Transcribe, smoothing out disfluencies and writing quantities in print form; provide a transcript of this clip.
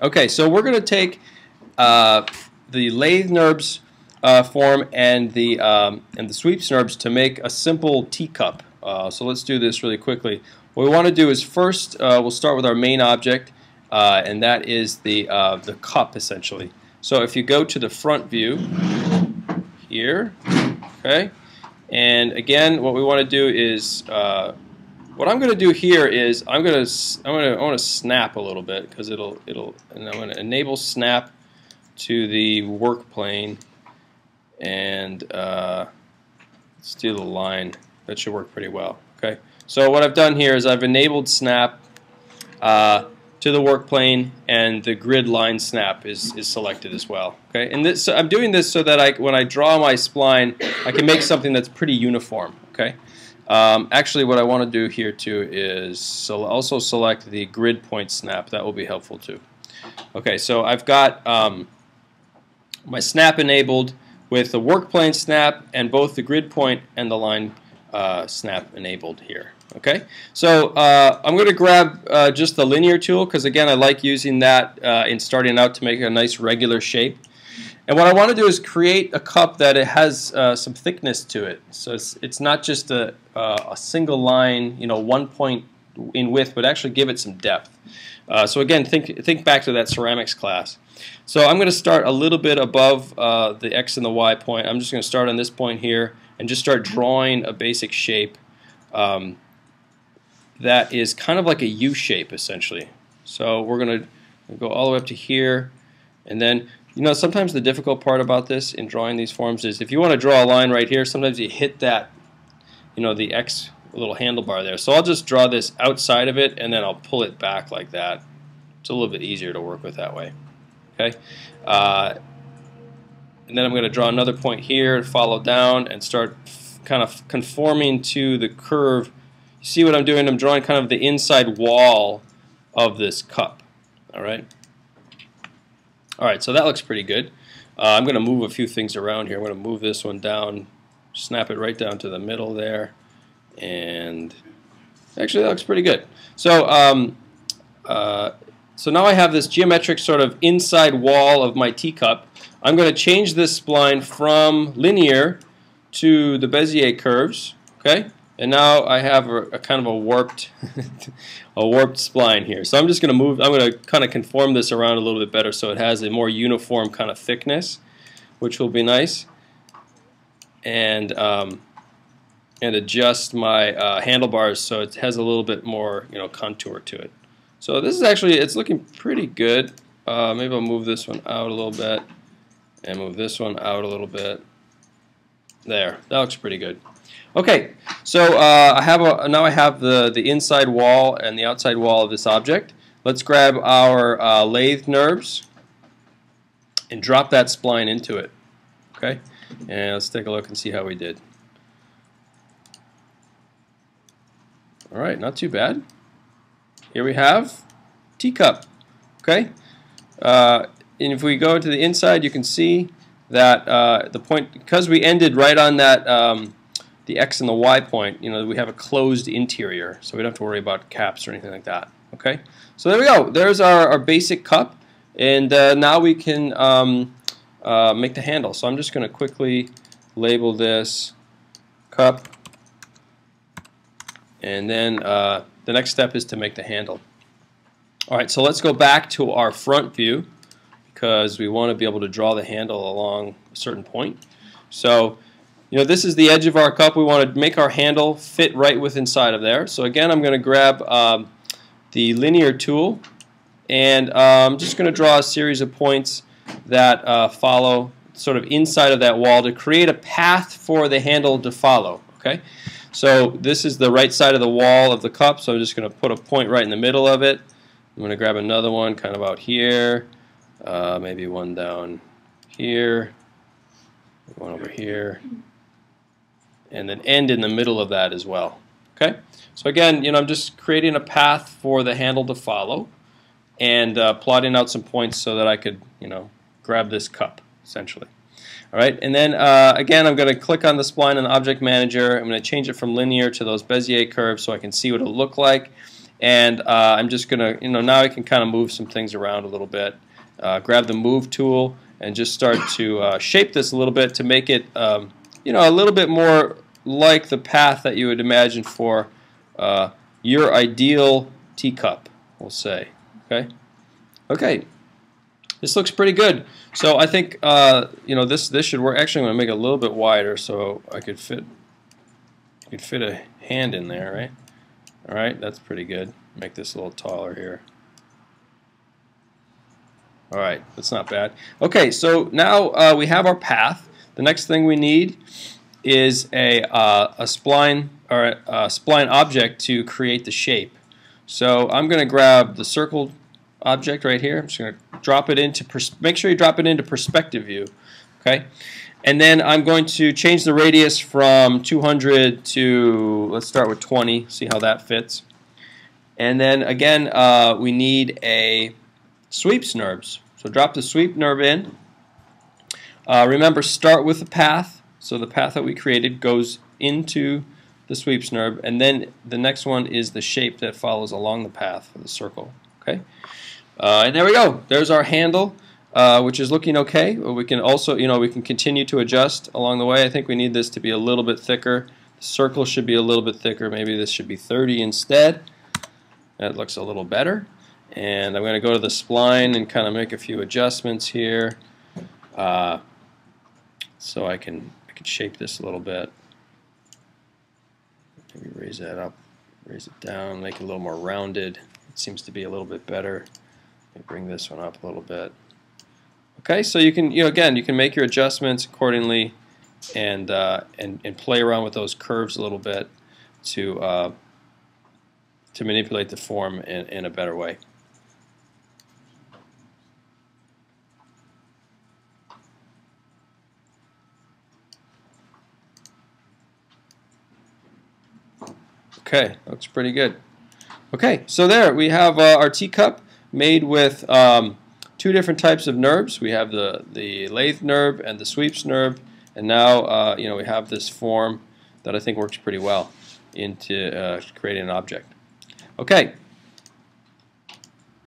Okay, so we're going to take the lathe Nurbs form and the sweeps Nurbs to make a simple teacup. So let's do this really quickly. What we want to do is first we'll start with our main object, and that is the cup essentially. So if you go to the front view here, okay, and again what we want to do is what I'm going to do here is I want to snap a little bit because and I'm going to enable snap to the work plane, and let's do the line. That should work pretty well. Okay. So what I've done here is I've enabled snap to the work plane, and the grid line snap is selected as well. Okay. And so I'm doing this so that when I draw my spline, I can make something that's pretty uniform. Okay. Actually, what I want to do here too is also select the grid point snap. That will be helpful too. Okay, so I've got my snap enabled with the work plane snap and both the grid point and the line snap enabled here. Okay, so I'm going to grab just the linear tool because again I like using that in starting out to make a nice regular shape. And what I want to do is create a cup that it has some thickness to it. So it's not just a single line, you know, 1 point in width, but actually give it some depth. So again, think back to that ceramics class. So I'm going to start a little bit above the X and the Y point. I'm just going to start on this point here and just start drawing a basic shape that is kind of like a U shape essentially. So we're going to go all the way up to here, and then you know, sometimes the difficult part about this in drawing these forms is if you want to draw a line right here, sometimes you hit that, you know, the X little handlebar there. So I'll just draw this outside of it, and then I'll pull it back like that. It's a little bit easier to work with that way. Okay, and then I'm going to draw another point here, follow down, and start kind of conforming to the curve. You see what I'm doing? I'm drawing kind of the inside wall of this cup. All right. Alright, so that looks pretty good. I'm going to move a few things around here. I'm going to move this one down, snap it right down to the middle there, and actually that looks pretty good. So, so now I have this geometric sort of inside wall of my teacup. I'm going to change this spline from linear to the Bezier curves, okay? And now I have a kind of a warped spline here. So I'm just going to move. I'm going to kind of conform this around a little bit better so it has a more uniform kind of thickness, which will be nice. And adjust my handlebars so it has a little bit more, you know, contour to it. So this is actually, it's looking pretty good. Maybe I'll move this one out a little bit and move this one out a little bit. There, that looks pretty good. Okay, so now I have the inside wall and the outside wall of this object. Let's grab our lathe Nurbs and drop that spline into it. Okay, and let's take a look and see how we did. All right, not too bad. Here we have teacup. Okay, and if we go to the inside, you can see that the point, because we ended right on that. The X and the Y point, you know, we have a closed interior, so we don't have to worry about caps or anything like that. Okay, so there we go. There's our basic cup, and now we can make the handle. So I'm just going to quickly label this cup, and then the next step is to make the handle. All right, so let's go back to our front view because we want to be able to draw the handle along a certain point. So you know, this is the edge of our cup. We want to make our handle fit right with inside of there. So again, I'm going to grab the linear tool, and I'm just going to draw a series of points that follow sort of inside of that wall to create a path for the handle to follow. Okay, so this is the right side of the wall of the cup, so I'm just going to put a point right in the middle of it. I'm going to grab another one kind of out here, maybe one down here, one over here, and then end in the middle of that as well. Okay, so again, you know, I'm just creating a path for the handle to follow, and plotting out some points so that I could, you know, grab this cup essentially. All right, and then again, I'm going to click on the spline in the Object Manager. I'm going to change it from linear to those Bezier curves so I can see what it'll look like. and I'm just gonna, now I can kind of move some things around a little bit. Grab the move tool and just start to shape this a little bit to make it, a little bit more like the path that you would imagine for your ideal teacup, we'll say. Okay. Okay. This looks pretty good. So I think this should work. Actually, I'm going to make it a little bit wider so I could fit a hand in there, right? All right, that's pretty good. Make this a little taller here. All right, that's not bad. Okay, so now we have our path. The next thing we need is a spline or a spline object to create the shape. So I'm going to grab the circle object right here. I'm just going to drop it into, make sure you drop it into perspective view. Okay, and then I'm going to change the radius from 200 to, let's start with 20, see how that fits. And then again, we need a sweeps NURBS. So drop the sweep NURB in. Remember, start with the path. So the path that we created goes into the sweeps NURB, and then the next one is the shape that follows along the path of the circle. Okay, and there we go. There's our handle, which is looking okay. We can also, we can continue to adjust along the way. I think we need this to be a little bit thicker. The circle should be a little bit thicker. Maybe this should be 30 instead. That looks a little better. And I'm going to go to the spline and kind of make a few adjustments here, so I can shape this a little bit. Maybe raise that up, raise it down, make it a little more rounded. It seems to be a little bit better. Let me bring this one up a little bit. Okay, so you can, again, you can make your adjustments accordingly, and play around with those curves a little bit to manipulate the form in a better way. Okay, looks pretty good. Okay, so there we have our teacup made with two different types of NURBS. We have the lathe NURB and the sweeps NURB, and now we have this form that I think works pretty well into creating an object. Okay,